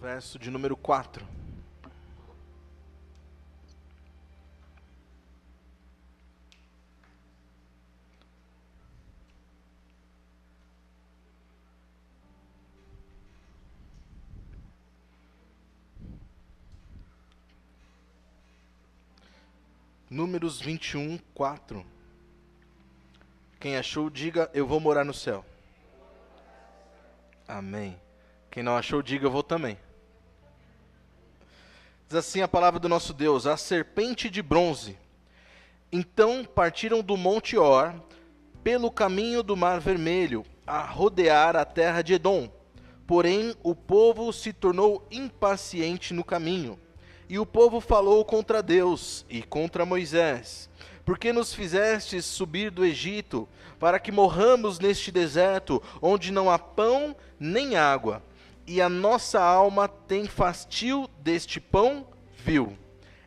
Verso de número 4. Números 21, 4. Quem achou, diga, eu vou morar no céu. Amém. Quem não achou, diga, eu vou também. Diz assim a palavra do nosso Deus: a serpente de bronze. Então partiram do monte Or, pelo caminho do mar Vermelho, a rodear a terra de Edom. Porém, o povo se tornou impaciente no caminho. E o povo falou contra Deus e contra Moisés: por que nos fizestes subir do Egito, para que morramos neste deserto, onde não há pão nem água? E a nossa alma tem fastio deste pão vil.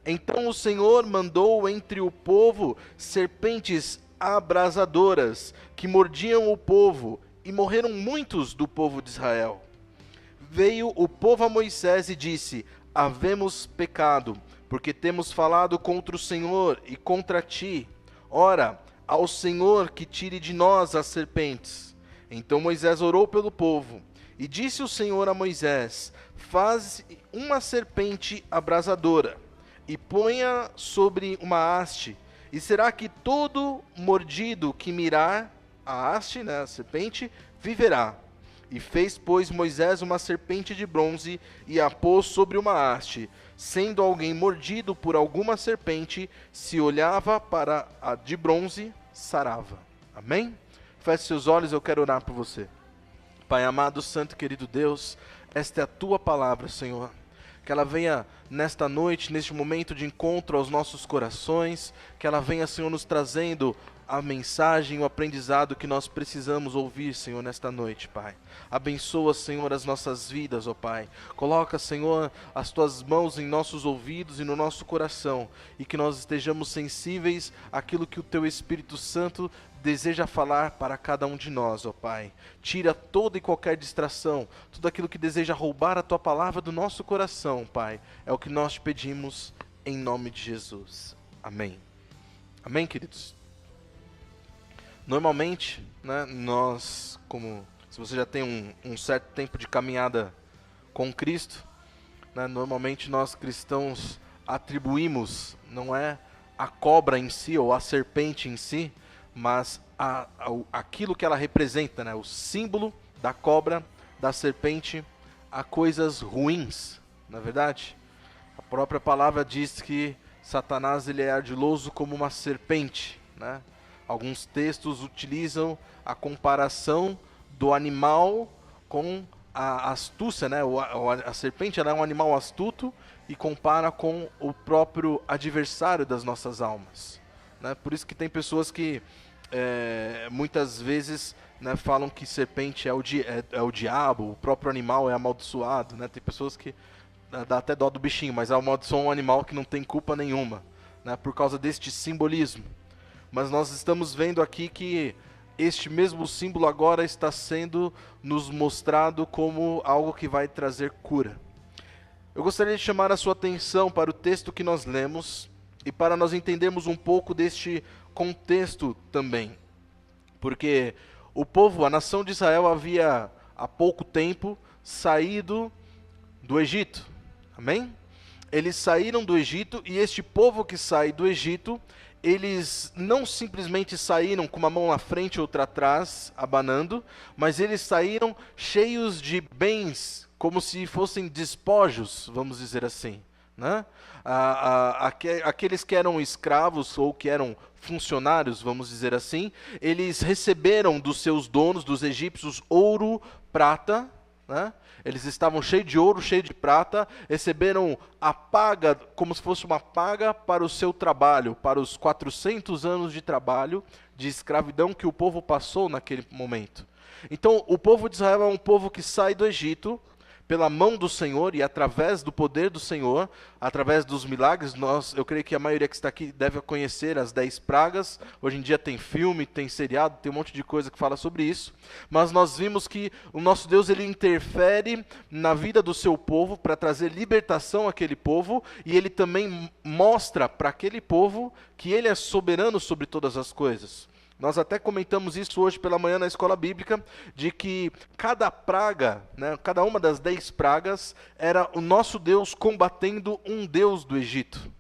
Então o Senhor mandou entre o povo serpentes abrasadoras, que mordiam o povo, e morreram muitos do povo de Israel. Veio o povo a Moisés e disse: havemos pecado, porque temos falado contra o Senhor e contra ti. Ora, ao Senhor que tire de nós as serpentes. Então Moisés orou pelo povo, e disse o Senhor a Moisés: faz uma serpente abrasadora, e ponha sobre uma haste, e será que todo mordido que mirar a haste, a serpente, viverá. E fez, pois, Moisés uma serpente de bronze, e a pôs sobre uma haste. Sendo alguém mordido por alguma serpente, se olhava para a de bronze, sarava. Amém? Feche seus olhos, eu quero orar por você. Pai amado, santo, querido Deus, esta é a tua palavra, Senhor. Que ela venha nesta noite, neste momento de encontro aos nossos corações, que ela venha, Senhor, nos trazendo a mensagem, o aprendizado que nós precisamos ouvir, Senhor, nesta noite, Pai. Abençoa, Senhor, as nossas vidas, ó Pai. Coloca, Senhor, as tuas mãos em nossos ouvidos e no nosso coração, e que nós estejamos sensíveis àquilo que o teu Espírito Santo deseja falar para cada um de nós, ó Pai. Tira toda e qualquer distração, tudo aquilo que deseja roubar a tua palavra do nosso coração, Pai. É o que nós te pedimos em nome de Jesus. Amém. Amém, queridos? Normalmente, nós, se você já tem um certo tempo de caminhada com Cristo, normalmente nós cristãos atribuímos, não é a cobra em si ou a serpente em si, mas aquilo que ela representa, o símbolo da cobra, da serpente, a coisas ruins, não é verdade? A própria palavra diz que Satanás ele é ardiloso como uma serpente, né? Alguns textos utilizam a comparação do animal com a astúcia, A serpente ela é um animal astuto e compara com o próprio adversário das nossas almas, né? Por isso que tem pessoas que muitas vezes falam que serpente é o diabo, o próprio animal é amaldiçoado, né? Tem pessoas que dá até dó do bichinho, mas amaldiçoam um animal que não tem culpa nenhuma, né? Por causa deste simbolismo. Mas nós estamos vendo aqui que este mesmo símbolo agora está sendo nos mostrado como algo que vai trazer cura. Eu gostaria de chamar a sua atenção para o texto que nós lemos e para nós entendermos um pouco deste contexto também. Porque o povo, a nação de Israel havia há pouco tempo saído do Egito. Amém? Eles saíram do Egito e este povo que sai do Egito, eles não simplesmente saíram com uma mão na frente e outra atrás, abanando, mas eles saíram cheios de bens, como se fossem despojos, vamos dizer assim, né? Aqueles que eram escravos ou que eram funcionários, vamos dizer assim, eles receberam dos seus donos, dos egípcios, ouro, prata, né? Eles estavam cheios de ouro, cheios de prata, receberam a paga, como se fosse uma paga para o seu trabalho, para os 400 anos de trabalho, de escravidão que o povo passou naquele momento. Então, o povo de Israel é um povo que sai do Egito, pela mão do Senhor e através do poder do Senhor, através dos milagres. Eu creio que a maioria que está aqui deve conhecer as 10 pragas. Hoje em dia tem filme, tem seriado, tem um monte de coisa que fala sobre isso. Mas nós vimos que o nosso Deus, ele interfere na vida do seu povo para trazer libertação àquele povo, e ele também mostra para aquele povo que ele é soberano sobre todas as coisas. Nós até comentamos isso hoje pela manhã na escola bíblica, de que cada praga, né, cada uma das 10 pragas, era o nosso Deus combatendo um Deus do Egito.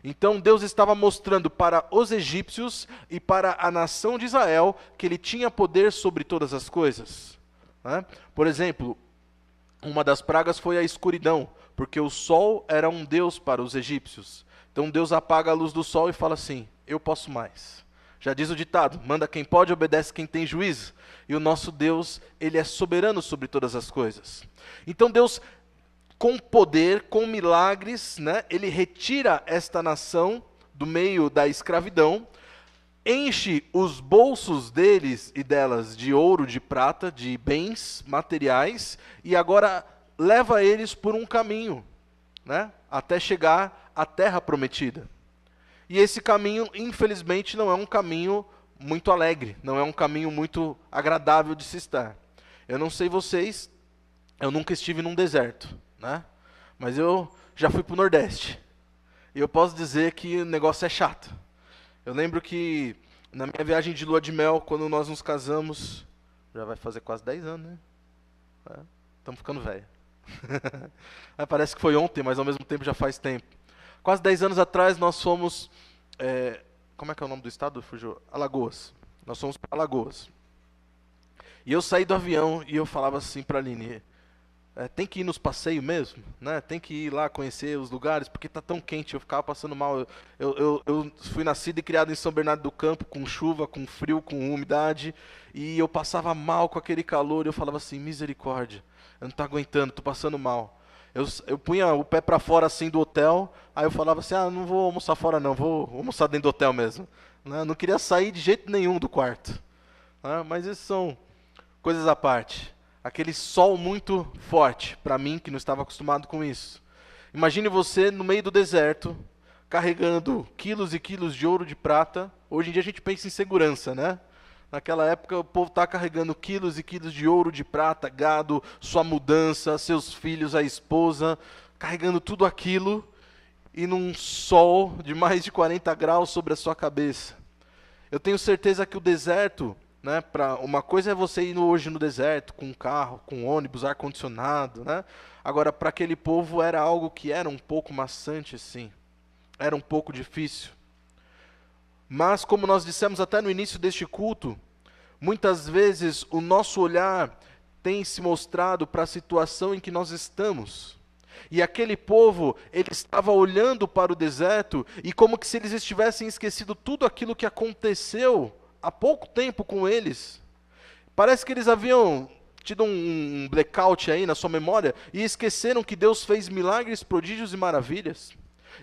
Então Deus estava mostrando para os egípcios e para a nação de Israel que ele tinha poder sobre todas as coisas. Né? Por exemplo, uma das pragas foi a escuridão, porque o sol era um Deus para os egípcios. Então Deus apaga a luz do sol e fala assim: eu posso mais. Já diz o ditado, manda quem pode, obedece quem tem juízo. E o nosso Deus, ele é soberano sobre todas as coisas. Então Deus, com poder, com milagres, né, ele retira esta nação do meio da escravidão, enche os bolsos deles e delas de ouro, de prata, de bens materiais, e agora leva eles por um caminho, né, até chegar à terra prometida. E esse caminho, infelizmente, não é um caminho muito alegre, não é um caminho muito agradável de se estar. Eu não sei vocês, eu nunca estive num deserto, né? Mas eu já fui para o Nordeste. E eu posso dizer que o negócio é chato. Eu lembro que na minha viagem de lua de mel, quando nós nos casamos, já vai fazer quase 10 anos, né? Estamos ficando velho. Parece que foi ontem, mas ao mesmo tempo já faz tempo. Quase 10 anos atrás nós fomos, como é que é o nome do estado? Fugiu? Alagoas. Nós fomos para Alagoas. E eu saí do avião e eu falava assim para a Aline, tem que ir nos passeios mesmo, né? Tem que ir lá conhecer os lugares, porque está tão quente, eu ficava passando mal. Eu fui nascido e criado em São Bernardo do Campo, com chuva, com frio, com umidade, e eu passava mal com aquele calor, e eu falava assim, misericórdia, eu não estou aguentando, estou passando mal. Eu punha o pé para fora assim do hotel, aí eu falava assim, não vou almoçar fora não, vou almoçar dentro do hotel mesmo. Né? Não queria sair de jeito nenhum do quarto. Mas isso são coisas à parte. Aquele sol muito forte, para mim, que não estava acostumado com isso. Imagine você no meio do deserto, carregando quilos e quilos de ouro de prata. Hoje em dia a gente pensa em segurança, né? Naquela época o povo está carregando quilos e quilos de ouro, de prata, gado, sua mudança, seus filhos, a esposa, carregando tudo aquilo e num sol de mais de 40 graus sobre a sua cabeça. Eu tenho certeza que o deserto, né, uma coisa é você ir hoje no deserto com carro, com ônibus, ar-condicionado, né? Agora, para aquele povo era algo que era um pouco maçante, sim. Era um pouco difícil. Mas, como nós dissemos até no início deste culto, muitas vezes o nosso olhar tem se mostrado para a situação em que nós estamos. E aquele povo, ele estava olhando para o deserto, e como que se eles estivessem esquecido tudo aquilo que aconteceu há pouco tempo com eles. Parece que eles haviam tido um blackout aí na sua memória, e esqueceram que Deus fez milagres, prodígios e maravilhas.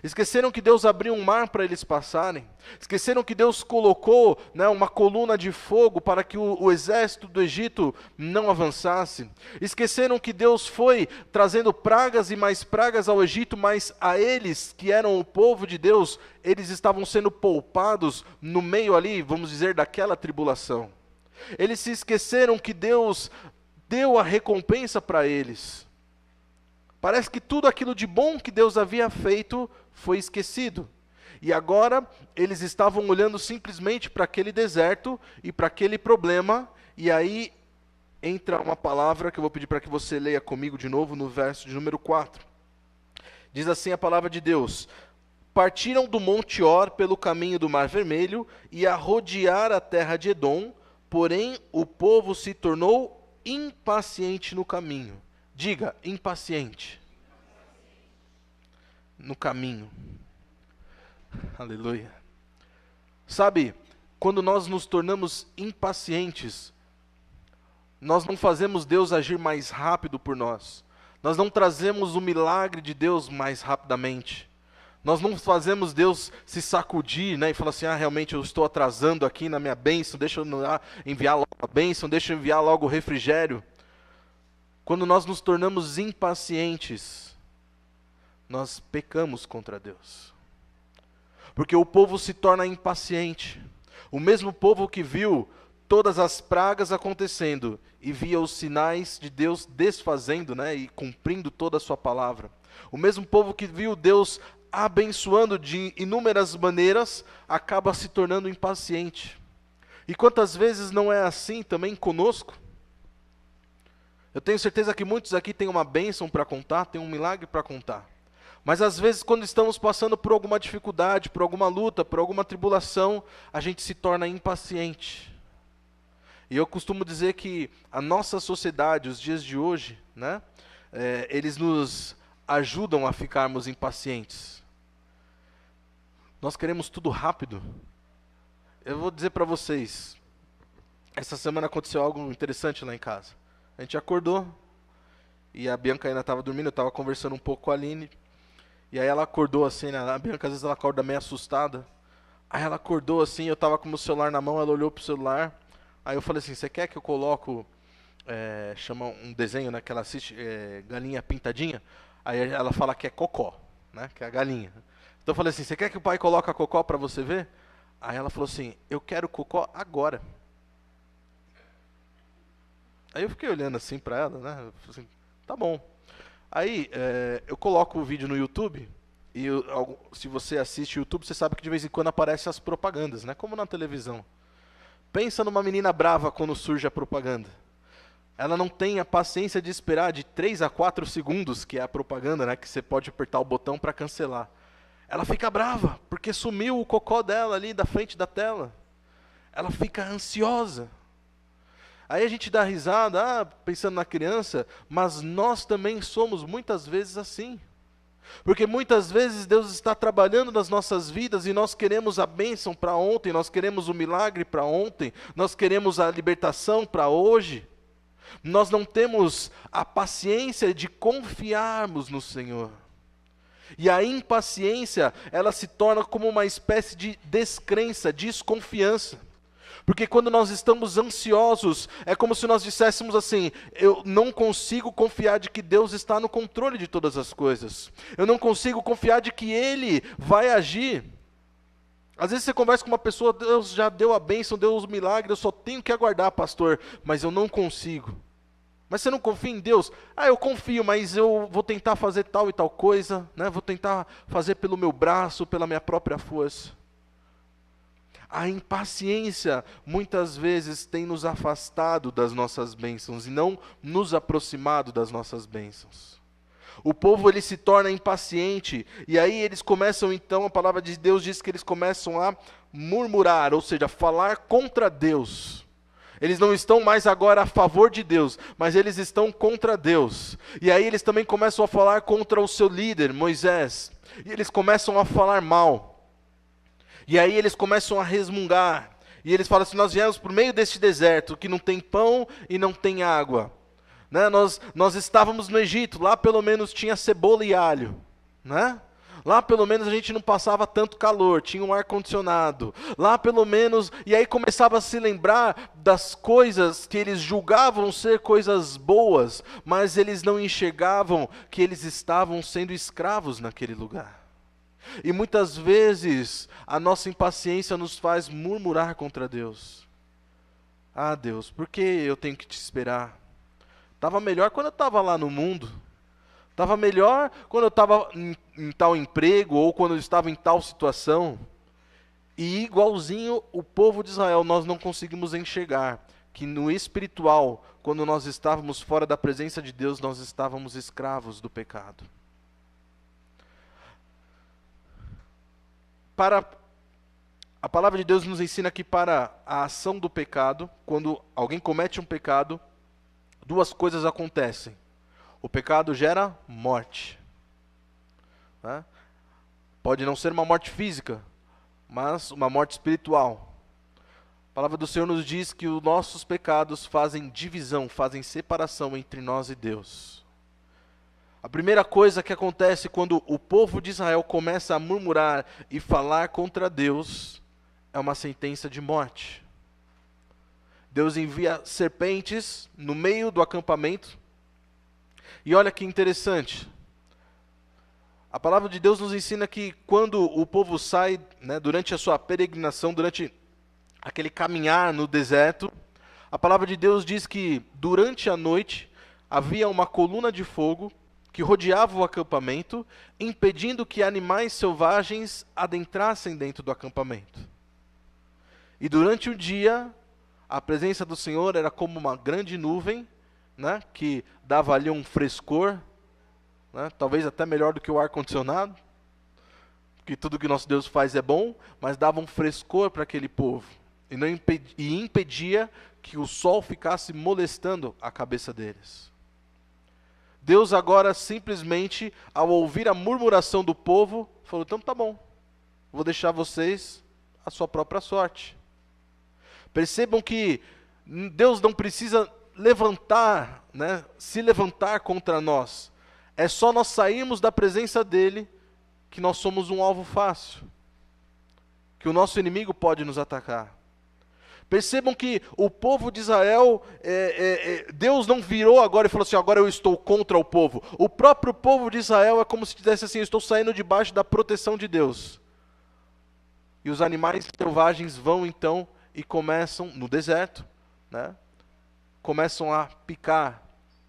Esqueceram que Deus abriu um mar para eles passarem. Esqueceram que Deus colocou, né, uma coluna de fogo para que o exército do Egito não avançasse. Esqueceram que Deus foi trazendo pragas e mais pragas ao Egito, mas a eles, que eram o povo de Deus, eles estavam sendo poupados no meio ali, vamos dizer, daquela tribulação. Eles se esqueceram que Deus deu a recompensa para eles. Parece que tudo aquilo de bom que Deus havia feito foi esquecido. E agora eles estavam olhando simplesmente para aquele deserto e para aquele problema. E aí entra uma palavra que eu vou pedir para que você leia comigo de novo no verso de número 4. Diz assim a palavra de Deus: partiram do Monte Or pelo caminho do Mar Vermelho e a rodear a terra de Edom, porém o povo se tornou impaciente no caminho. Diga, impaciente. No caminho. Aleluia. Sabe, quando nós nos tornamos impacientes, nós não fazemos Deus agir mais rápido por nós. Nós não trazemos o milagre de Deus mais rapidamente. Nós não fazemos Deus se sacudir, né, e falar assim, realmente eu estou atrasando aqui na minha bênção, deixa eu enviar logo a bênção, deixa eu enviar logo o refrigério. Quando nós nos tornamos impacientes, nós pecamos contra Deus. Porque o povo se torna impaciente. O mesmo povo que viu todas as pragas acontecendo e via os sinais de Deus desfazendo, e cumprindo toda a sua palavra. O mesmo povo que viu Deus abençoando de inúmeras maneiras, acaba se tornando impaciente. E quantas vezes não é assim também conosco? Eu tenho certeza que muitos aqui têm uma bênção para contar, têm um milagre para contar. Mas às vezes quando estamos passando por alguma dificuldade, por alguma luta, por alguma tribulação, a gente se torna impaciente. E eu costumo dizer que a nossa sociedade, os dias de hoje, eles nos ajudam a ficarmos impacientes. Nós queremos tudo rápido. Eu vou dizer para vocês, essa semana aconteceu algo interessante lá em casa. A gente acordou, e a Bianca ainda estava dormindo, eu estava conversando um pouco com a Aline, e aí ela acordou assim, a Bianca às vezes ela acorda meio assustada. Aí ela acordou assim, eu estava com o meu celular na mão, ela olhou pro celular, aí eu falei assim, você quer que eu coloco, chama um desenho, que ela assiste, Galinha Pintadinha? Aí ela fala que é Cocó, que é a galinha. Então eu falei assim, você quer que o pai coloque a Cocó para você ver? Aí ela falou assim, eu quero Cocó agora. Aí eu fiquei olhando assim para ela, Eu falei assim, tá bom. Aí eu coloco o vídeo no YouTube, e se você assiste o YouTube, você sabe que de vez em quando aparecem as propagandas, como na televisão. Pensa numa menina brava quando surge a propaganda. Ela não tem a paciência de esperar de 3 a 4 segundos, que é a propaganda, que você pode apertar o botão para cancelar. Ela fica brava, porque sumiu o cocó dela ali da frente da tela. Ela fica ansiosa. Aí a gente dá risada, pensando na criança, mas nós também somos muitas vezes assim. Porque muitas vezes Deus está trabalhando nas nossas vidas e nós queremos a bênção para ontem, nós queremos o milagre para ontem, nós queremos a libertação para hoje. Nós não temos a paciência de confiarmos no Senhor. E a impaciência, ela se torna como uma espécie de descrença, desconfiança. Porque quando nós estamos ansiosos, é como se nós disséssemos assim, eu não consigo confiar de que Deus está no controle de todas as coisas. Eu não consigo confiar de que Ele vai agir. Às vezes você conversa com uma pessoa, Deus já deu a bênção, deu os milagres, eu só tenho que aguardar, pastor, mas eu não consigo. Mas você não confia em Deus? Eu confio, mas eu vou tentar fazer tal e tal coisa, vou tentar fazer pelo meu braço, pela minha própria força. A impaciência muitas vezes tem nos afastado das nossas bênçãos e não nos aproximado das nossas bênçãos. O povo ele se torna impaciente e aí eles começam então, a palavra de Deus diz que eles começam a murmurar, ou seja, falar contra Deus. Eles não estão mais agora a favor de Deus, mas eles estão contra Deus. E aí eles também começam a falar contra o seu líder, Moisés. E eles começam a falar mal. E aí eles começam a resmungar. E eles falam assim, nós viemos por meio deste deserto, que não tem pão e não tem água. Nós estávamos no Egito, lá pelo menos tinha cebola e alho. Lá pelo menos a gente não passava tanto calor, tinha um ar-condicionado. Lá pelo menos, e aí começava a se lembrar das coisas que eles julgavam ser coisas boas, mas eles não enxergavam que eles estavam sendo escravos naquele lugar. E muitas vezes a nossa impaciência nos faz murmurar contra Deus. Deus, por que eu tenho que te esperar? Estava melhor quando eu estava lá no mundo. Estava melhor quando eu estava em tal emprego ou quando eu estava em tal situação. E igualzinho o povo de Israel, nós não conseguimos enxergar que no espiritual, quando nós estávamos fora da presença de Deus, nós estávamos escravos do pecado. A palavra de Deus nos ensina que para a ação do pecado, quando alguém comete um pecado, duas coisas acontecem. O pecado gera morte. Pode não ser uma morte física, mas uma morte espiritual. A palavra do Senhor nos diz que os nossos pecados fazem divisão, fazem separação entre nós e Deus. A primeira coisa que acontece quando o povo de Israel começa a murmurar e falar contra Deus é uma sentença de morte. Deus envia serpentes no meio do acampamento E olha que interessante. A palavra de Deus nos ensina que quando o povo sai, né, durante a sua peregrinação, durante aquele caminhar no deserto, a palavra de Deus diz que durante a noite havia uma coluna de fogo que rodeava o acampamento, impedindo que animais selvagens adentrassem dentro do acampamento. E durante o dia, a presença do Senhor era como uma grande nuvem, né, que dava ali um frescor, né, talvez até melhor do que o ar-condicionado, porque tudo que nosso Deus faz é bom, mas dava um frescor para aquele povo, e impedia que o sol ficasse molestando a cabeça deles. Deus agora simplesmente, ao ouvir a murmuração do povo, falou, então tá bom, vou deixar vocês à sua própria sorte. Percebam que Deus não precisa levantar, né, se levantar contra nós. É só nós sairmos da presença dele que nós somos um alvo fácil, que o nosso inimigo pode nos atacar. Percebam que o povo de Israel, Deus não virou agora e falou assim, agora eu estou contra o povo. O próprio povo de Israel é como se dissesse assim, eu estou saindo debaixo da proteção de Deus. E os animais selvagens vão então e começam, no deserto, né, começam a picar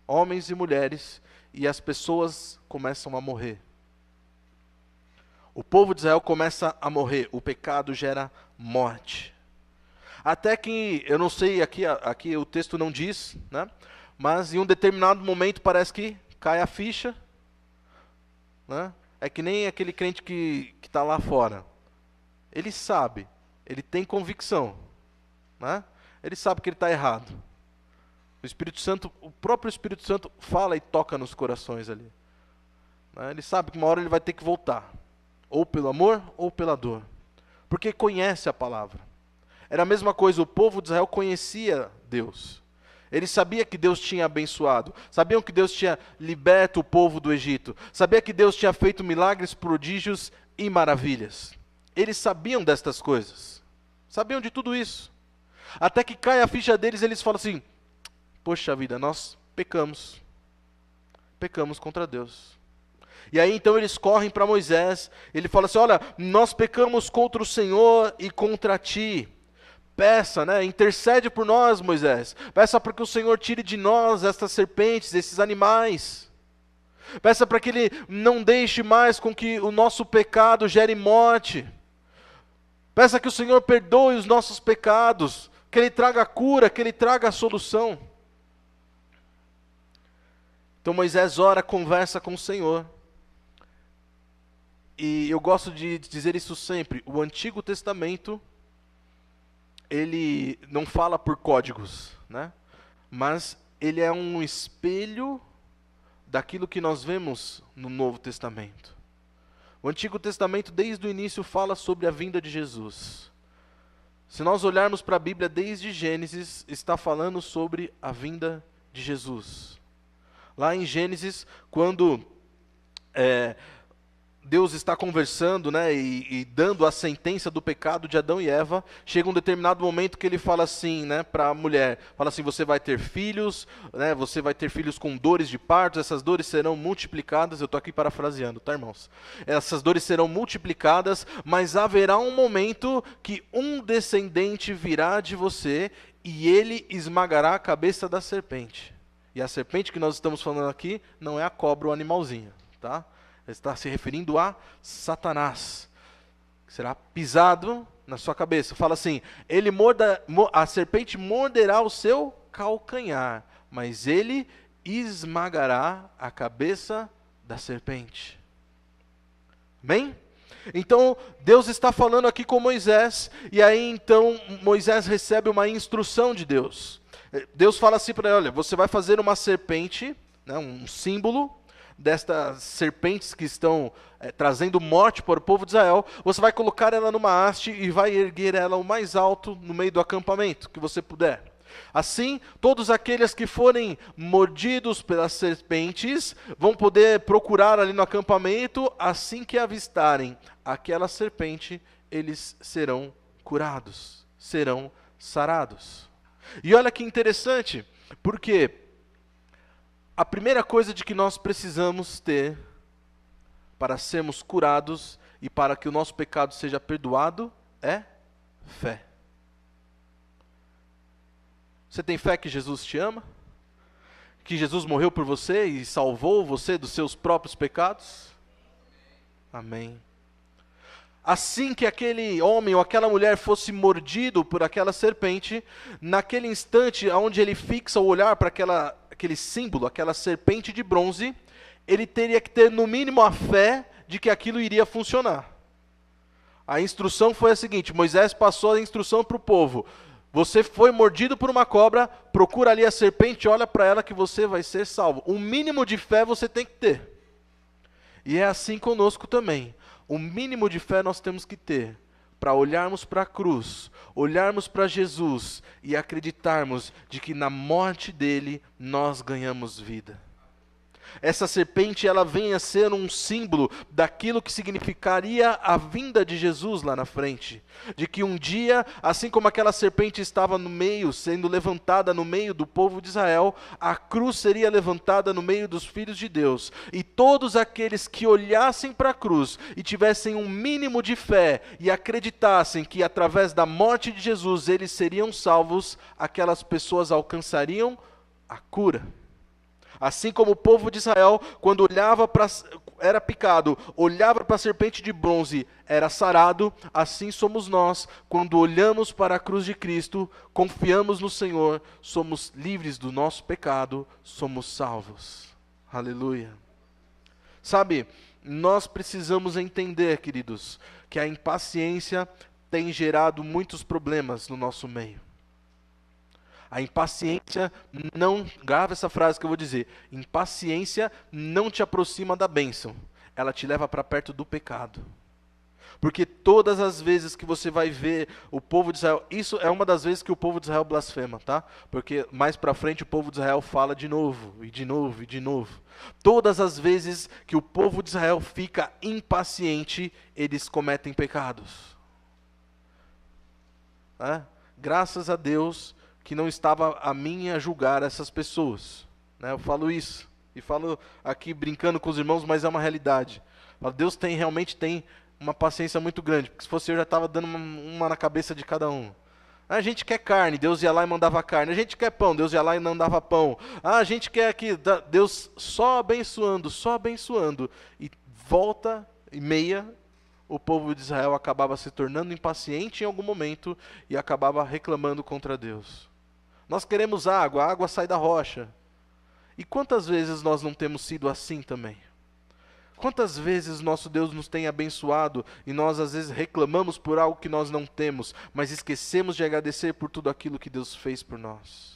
homens e mulheres, e as pessoas começam a morrer. O povo de Israel começa a morrer, o pecado gera morte. Até que, eu não sei, aqui o texto não diz, né, mas em um determinado momento parece que cai a ficha, né, é que nem aquele crente que está lá fora. Ele sabe, ele tem convicção, né, ele sabe que ele está errado. O Espírito Santo, o próprio Espírito Santo fala e toca nos corações ali. Né, ele sabe que uma hora ele vai ter que voltar, ou pelo amor ou pela dor, porque conhece a palavra. Era a mesma coisa, o povo de Israel conhecia Deus. Ele sabia que Deus tinha abençoado, sabiam que Deus tinha liberto o povo do Egito, sabia que Deus tinha feito milagres, prodígios e maravilhas. Eles sabiam destas coisas, sabiam de tudo isso. Até que cai a ficha deles, eles falam assim, poxa vida, nós pecamos contra Deus. E aí então eles correm para Moisés, ele fala assim, olha, nós pecamos contra o Senhor e contra ti. Peça, né, intercede por nós, Moisés. Peça para que o Senhor tire de nós estas serpentes, esses animais. Peça para que Ele não deixe mais com que o nosso pecado gere morte. Peça que o Senhor perdoe os nossos pecados, que Ele traga a cura, que Ele traga a solução. Então Moisés ora, conversa com o Senhor. E eu gosto de dizer isso sempre, o Antigo Testamento, ele não fala por códigos, né? Mas ele é um espelho daquilo que nós vemos no Novo Testamento. O Antigo Testamento, desde o início, fala sobre a vinda de Jesus. Se nós olharmos para a Bíblia, desde Gênesis, está falando sobre a vinda de Jesus. Lá em Gênesis, quando Deus está conversando, né, e dando a sentença do pecado de Adão e Eva, chega um determinado momento que ele fala assim, né, para a mulher, fala assim, você vai ter filhos, né, você vai ter filhos com dores de parto, essas dores serão multiplicadas, eu estou aqui parafraseando, tá, irmãos? Essas dores serão multiplicadas, mas haverá um momento que um descendente virá de você e ele esmagará a cabeça da serpente. E a serpente que nós estamos falando aqui não é a cobra ou o animalzinho, tá? Está se referindo a Satanás, que será pisado na sua cabeça. Fala assim, a serpente morderá o seu calcanhar, mas ele esmagará a cabeça da serpente. Amém? Então, Deus está falando aqui com Moisés, e aí então Moisés recebe uma instrução de Deus. Deus fala assim para ele, olha, você vai fazer uma serpente, né, um símbolo, destas serpentes que estão trazendo morte para o povo de Israel, você vai colocar ela numa haste e vai erguer ela o mais alto no meio do acampamento que você puder. Assim, todos aqueles que forem mordidos pelas serpentes vão poder procurar ali no acampamento, assim que avistarem aquela serpente, eles serão curados, serão sarados. E olha que interessante, porque A primeira coisa de que nós precisamos ter para sermos curados e para que o nosso pecado seja perdoado é fé. Você tem fé que Jesus te ama? Que Jesus morreu por você e salvou você dos seus próprios pecados? Amém. Assim que aquele homem ou aquela mulher fosse mordido por aquela serpente, naquele instante onde ele fixa o olhar para aquele símbolo, aquela serpente de bronze, ele teria que ter no mínimo a fé de que aquilo iria funcionar. A instrução foi a seguinte: Moisés passou a instrução para o povo: você foi mordido por uma cobra, procura ali a serpente, olha para ela que você vai ser salvo. Um mínimo de fé você tem que ter. E é assim conosco também. O mínimo de fé nós temos que ter para olharmos para a cruz, olharmos para Jesus e acreditarmos de que na morte dele nós ganhamos vida. Essa serpente, ela vem a ser um símbolo daquilo que significaria a vinda de Jesus lá na frente. De que um dia, assim como aquela serpente estava no meio, sendo levantada no meio do povo de Israel, a cruz seria levantada no meio dos filhos de Deus. E todos aqueles que olhassem para a cruz e tivessem um mínimo de fé e acreditassem que através da morte de Jesus eles seriam salvos, aquelas pessoas alcançariam a cura. Assim como o povo de Israel, quando era picado, olhava para a serpente de bronze, era sarado, assim somos nós, quando olhamos para a cruz de Cristo, confiamos no Senhor, somos livres do nosso pecado, somos salvos. Aleluia. Sabe, nós precisamos entender, queridos, que a impaciência tem gerado muitos problemas no nosso meio. A impaciência não, grava essa frase que eu vou dizer, impaciência não te aproxima da bênção, ela te leva para perto do pecado. Porque todas as vezes que você vai ver o povo de Israel, isso é uma das vezes que o povo de Israel blasfema, tá? Porque mais para frente o povo de Israel fala de novo, e de novo, e de novo. Todas as vezes que o povo de Israel fica impaciente, eles cometem pecados. Graças a Deus que não estava a mim a julgar essas pessoas. Eu falo isso, e falo aqui brincando com os irmãos, mas é uma realidade. Deus realmente tem uma paciência muito grande, porque se fosse eu já estava dando uma na cabeça de cada um. A gente quer carne, Deus ia lá e mandava carne. A gente quer pão, Deus ia lá e mandava pão. A gente quer aqui, Deus só abençoando. E volta e meia, o povo de Israel acabava se tornando impaciente em algum momento e acabava reclamando contra Deus. Nós queremos água, a água sai da rocha. E quantas vezes nós não temos sido assim também? Quantas vezes nosso Deus nos tem abençoado e nós às vezes reclamamos por algo que nós não temos, mas esquecemos de agradecer por tudo aquilo que Deus fez por nós?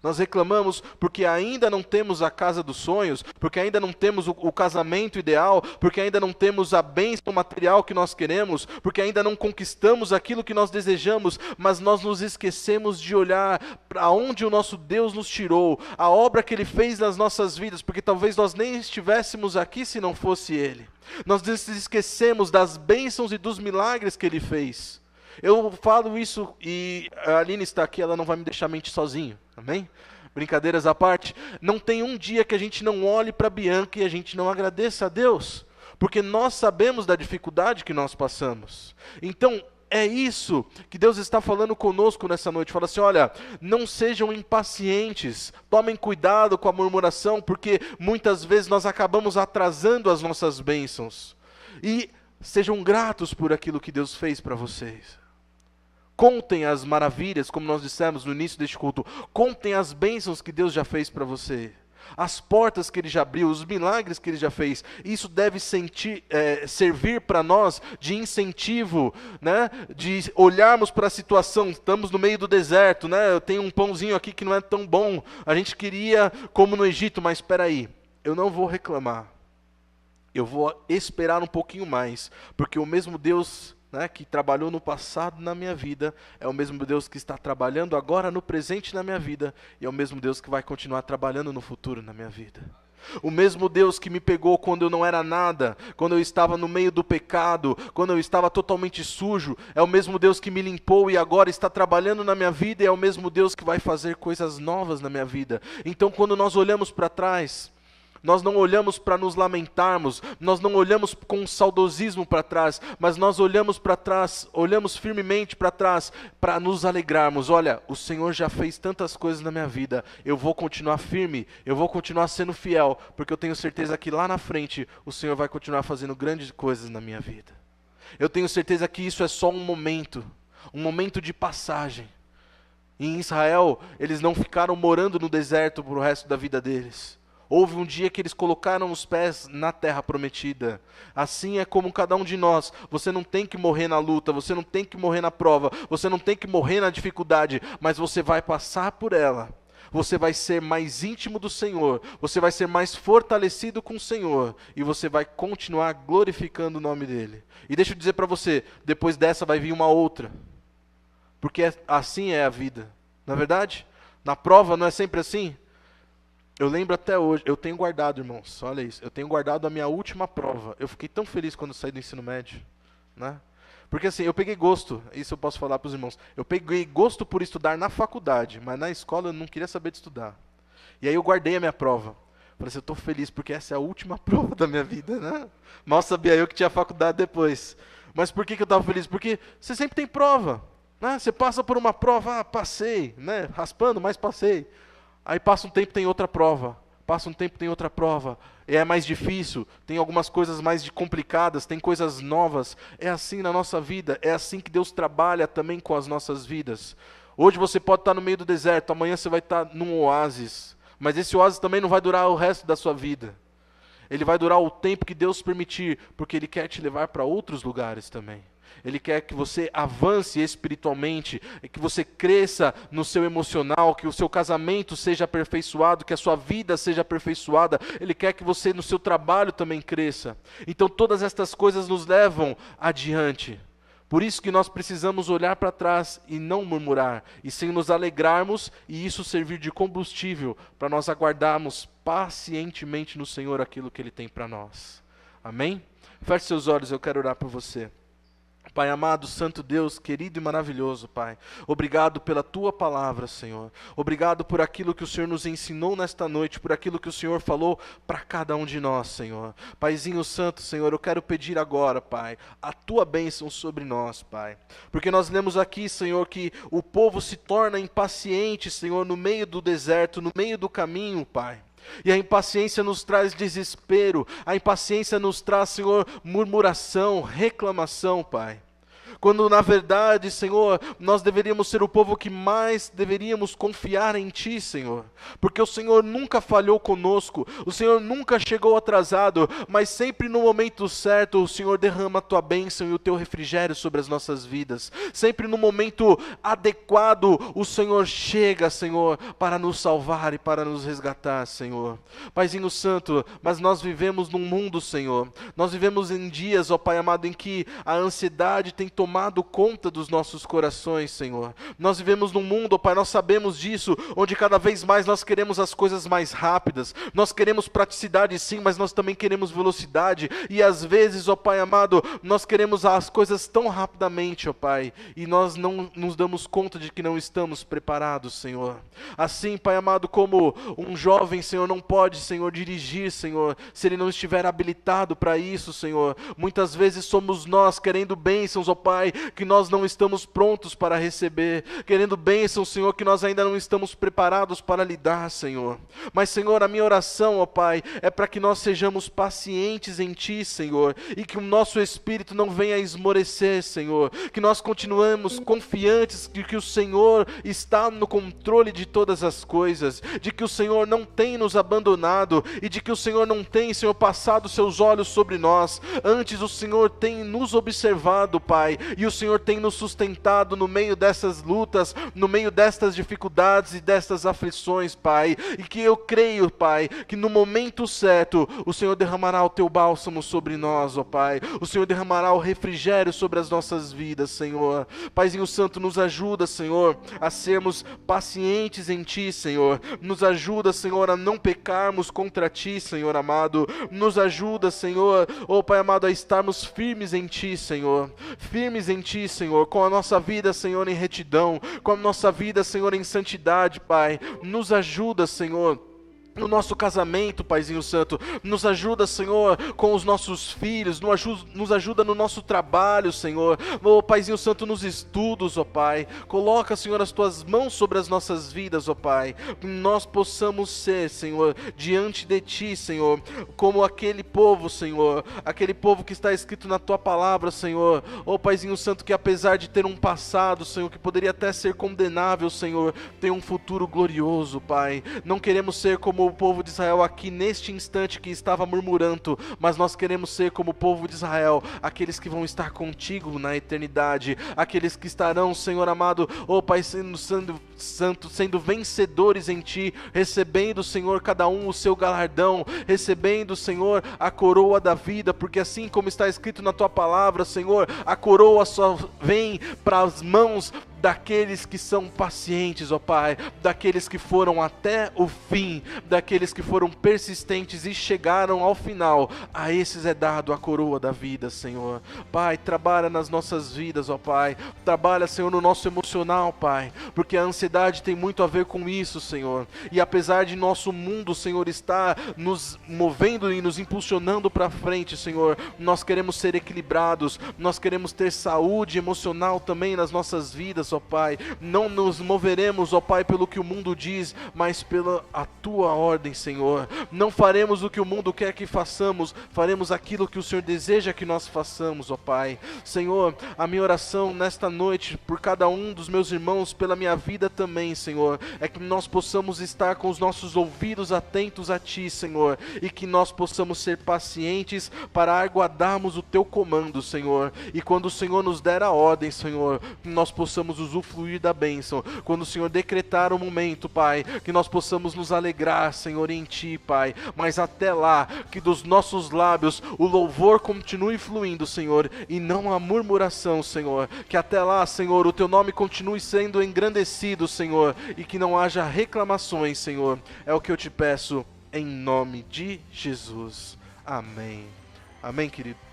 Nós reclamamos porque ainda não temos a casa dos sonhos, porque ainda não temos o casamento ideal, porque ainda não temos a bênção material que nós queremos, porque ainda não conquistamos aquilo que nós desejamos, mas nós nos esquecemos de olhar para onde o nosso Deus nos tirou, a obra que Ele fez nas nossas vidas, porque talvez nós nem estivéssemos aqui se não fosse Ele. Nós nos esquecemos das bênçãos e dos milagres que Ele fez. Eu falo isso e a Aline está aqui, ela não vai me deixar mentir sozinho, amém? Brincadeiras à parte, não tem um dia que a gente não olhe para a Bianca e a gente não agradeça a Deus, porque nós sabemos da dificuldade que nós passamos. Então, é isso que Deus está falando conosco nessa noite. Fala assim, olha, não sejam impacientes, tomem cuidado com a murmuração, porque muitas vezes nós acabamos atrasando as nossas bênçãos. E sejam gratos por aquilo que Deus fez para vocês. Contem as maravilhas, como nós dissemos no início deste culto. Contem as bênçãos que Deus já fez para você. As portas que Ele já abriu, os milagres que Ele já fez. Isso deve servir para nós de incentivo, de olharmos para a situação. Estamos no meio do deserto, eu tenho um pãozinho aqui que não é tão bom. A gente queria como no Egito, mas espera aí, eu não vou reclamar. Eu vou esperar um pouquinho mais, porque o mesmo Deus que trabalhou no passado na minha vida, é o mesmo Deus que está trabalhando agora no presente na minha vida, e é o mesmo Deus que vai continuar trabalhando no futuro na minha vida. O mesmo Deus que me pegou quando eu não era nada, quando eu estava no meio do pecado, quando eu estava totalmente sujo, é o mesmo Deus que me limpou e agora está trabalhando na minha vida, e é o mesmo Deus que vai fazer coisas novas na minha vida. Então, quando nós olhamos para trás, nós não olhamos para nos lamentarmos, nós não olhamos com um saudosismo para trás, mas nós olhamos para trás, olhamos firmemente para trás, para nos alegrarmos. Olha, o Senhor já fez tantas coisas na minha vida, eu vou continuar firme, eu vou continuar sendo fiel, porque eu tenho certeza que lá na frente o Senhor vai continuar fazendo grandes coisas na minha vida. Eu tenho certeza que isso é só um momento de passagem. Em Israel, eles não ficaram morando no deserto para o resto da vida deles. Houve um dia que eles colocaram os pés na terra prometida. Assim é como cada um de nós. Você não tem que morrer na luta, você não tem que morrer na prova, você não tem que morrer na dificuldade, mas você vai passar por ela. Você vai ser mais íntimo do Senhor, você vai ser mais fortalecido com o Senhor, e você vai continuar glorificando o nome dEle. E deixa eu dizer para você, depois dessa vai vir uma outra. Porque assim é a vida. Não é verdade? Na prova não é sempre assim? Eu lembro até hoje, eu tenho guardado, irmãos, olha isso, eu tenho guardado a minha última prova. Eu fiquei tão feliz quando saí do ensino médio, né? Porque assim, eu peguei gosto, isso eu posso falar para os irmãos, eu peguei gosto por estudar na faculdade, mas na escola eu não queria saber de estudar. E aí eu guardei a minha prova. Falei assim, eu estou feliz porque essa é a última prova da minha vida, né? Mal sabia eu que tinha faculdade depois. Mas por que eu estava feliz? Porque você sempre tem prova, né? Você passa por uma prova, passei, né? Raspando, mas passei. Aí passa um tempo, tem outra prova. Passa um tempo, tem outra prova. É mais difícil, tem algumas coisas mais complicadas, tem coisas novas. É assim na nossa vida, é assim que Deus trabalha também com as nossas vidas. Hoje você pode estar no meio do deserto, amanhã você vai estar num oásis. Mas esse oásis também não vai durar o resto da sua vida. Ele vai durar o tempo que Deus permitir, porque Ele quer te levar para outros lugares também. Ele quer que você avance espiritualmente, que você cresça no seu emocional, que o seu casamento seja aperfeiçoado, que a sua vida seja aperfeiçoada. Ele quer que você no seu trabalho também cresça. Então todas estas coisas nos levam adiante. Por isso que nós precisamos olhar para trás e não murmurar, e sim nos alegrarmos e isso servir de combustível para nós aguardarmos pacientemente no Senhor aquilo que Ele tem para nós. Amém? Feche seus olhos, eu quero orar por você. Pai amado, santo Deus, querido e maravilhoso, Pai. Obrigado pela Tua palavra, Senhor. Obrigado por aquilo que o Senhor nos ensinou nesta noite, por aquilo que o Senhor falou para cada um de nós, Senhor. Paizinho santo, Senhor, eu quero pedir agora, Pai, a Tua bênção sobre nós, Pai. Porque nós lemos aqui, Senhor, que o povo se torna impaciente, Senhor, no meio do deserto, no meio do caminho, Pai. E a impaciência nos traz desespero, a impaciência nos traz, Senhor, murmuração, reclamação, Pai. Quando na verdade, Senhor, nós deveríamos ser o povo que mais deveríamos confiar em Ti, Senhor. Porque o Senhor nunca falhou conosco, o Senhor nunca chegou atrasado, mas sempre no momento certo o Senhor derrama a Tua bênção e o Teu refrigério sobre as nossas vidas. Sempre no momento adequado o Senhor chega, Senhor, para nos salvar e para nos resgatar, Senhor. Paizinho Santo, mas nós vivemos num mundo, Senhor, nós vivemos em dias, ó Pai amado, em que a ansiedade tem tomado conta dos nossos corações, Senhor. Nós vivemos num mundo, ó Pai, nós sabemos disso, onde cada vez mais nós queremos as coisas mais rápidas, nós queremos praticidade sim, mas nós também queremos velocidade, e às vezes, ó Pai amado, nós queremos as coisas tão rapidamente, ó Pai, e nós não nos damos conta de que não estamos preparados, Senhor. Assim, Pai amado, como um jovem, Senhor, não pode, Senhor, dirigir, Senhor, se ele não estiver habilitado para isso, Senhor. Muitas vezes somos nós querendo bênçãos, ó Pai, que nós não estamos prontos para receber, querendo bênçãos, Senhor, que nós ainda não estamos preparados para lidar, Senhor. Mas, Senhor, a minha oração, ó Pai, é para que nós sejamos pacientes em Ti, Senhor, e que o nosso espírito não venha a esmorecer, Senhor, que nós continuemos confiantes de que o Senhor está no controle de todas as coisas, de que o Senhor não tem nos abandonado, e de que o Senhor não tem, Senhor, passado seus olhos sobre nós, antes o Senhor tem nos observado, Pai, e o Senhor tem nos sustentado no meio dessas lutas, no meio destas dificuldades e destas aflições, Pai, e que eu creio, Pai, que no momento certo, o Senhor derramará o teu bálsamo sobre nós, ó Pai, o Senhor derramará o refrigério sobre as nossas vidas, Senhor. Paizinho Santo, nos ajuda, Senhor, a sermos pacientes em Ti, Senhor, nos ajuda, Senhor, a não pecarmos contra Ti, Senhor amado, nos ajuda, Senhor, ó Pai amado, a estarmos firmes em Ti, Senhor, firmes em Ti, Senhor, com a nossa vida, Senhor, em retidão, com a nossa vida, Senhor, em santidade, Pai, nos ajuda, Senhor, no nosso casamento, Paizinho Santo, nos ajuda, Senhor, com os nossos filhos, nos ajuda no nosso trabalho, Senhor, Paizinho Santo, nos estudos, ó Pai, coloca, Senhor, as Tuas mãos sobre as nossas vidas, ó Pai, que nós possamos ser, Senhor, diante de Ti, Senhor, como aquele povo, Senhor, aquele povo que está escrito na Tua palavra, Senhor, ó Paizinho Santo, que apesar de ter um passado, Senhor, que poderia até ser condenável, Senhor, tem um futuro glorioso, Pai. Não queremos ser como o povo de Israel aqui neste instante que estava murmurando, mas nós queremos ser como o povo de Israel, aqueles que vão estar contigo na eternidade, aqueles que estarão, Senhor amado, ó Pai, sendo vencedores em Ti, recebendo, Senhor, cada um o seu galardão, recebendo, Senhor, a coroa da vida, porque assim como está escrito na Tua palavra, Senhor, a coroa só vem para as mãos daqueles que são pacientes, ó Pai, daqueles que foram até o fim, daqueles que foram persistentes e chegaram ao final, a esses é dado a coroa da vida, Senhor. Pai, trabalha nas nossas vidas, ó Pai, trabalha, Senhor, no nosso emocional, Pai, porque a ansiedade tem muito a ver com isso, Senhor, e apesar de nosso mundo, Senhor, estar nos movendo e nos impulsionando para frente, Senhor, nós queremos ser equilibrados, nós queremos ter saúde emocional também nas nossas vidas, ó Pai, não nos moveremos, ó Pai, pelo que o mundo diz, mas pela a Tua ordem, Senhor, não faremos o que o mundo quer que façamos, faremos aquilo que o Senhor deseja que nós façamos, ó Pai. Senhor, a minha oração nesta noite, por cada um dos meus irmãos, pela minha vida também, Senhor, é que nós possamos estar com os nossos ouvidos atentos a Ti, Senhor, e que nós possamos ser pacientes para aguardarmos o Teu comando, Senhor, e quando o Senhor nos der a ordem, Senhor, que nós possamos usufruir da bênção, quando o Senhor decretar o momento, Pai, que nós possamos nos alegrar, Senhor, em Ti, Pai, mas até lá, que dos nossos lábios o louvor continue fluindo, Senhor, e não a murmuração, Senhor, que até lá, Senhor, o Teu nome continue sendo engrandecido, Senhor, e que não haja reclamações, Senhor, é o que eu Te peço, em nome de Jesus, amém, amém, querido.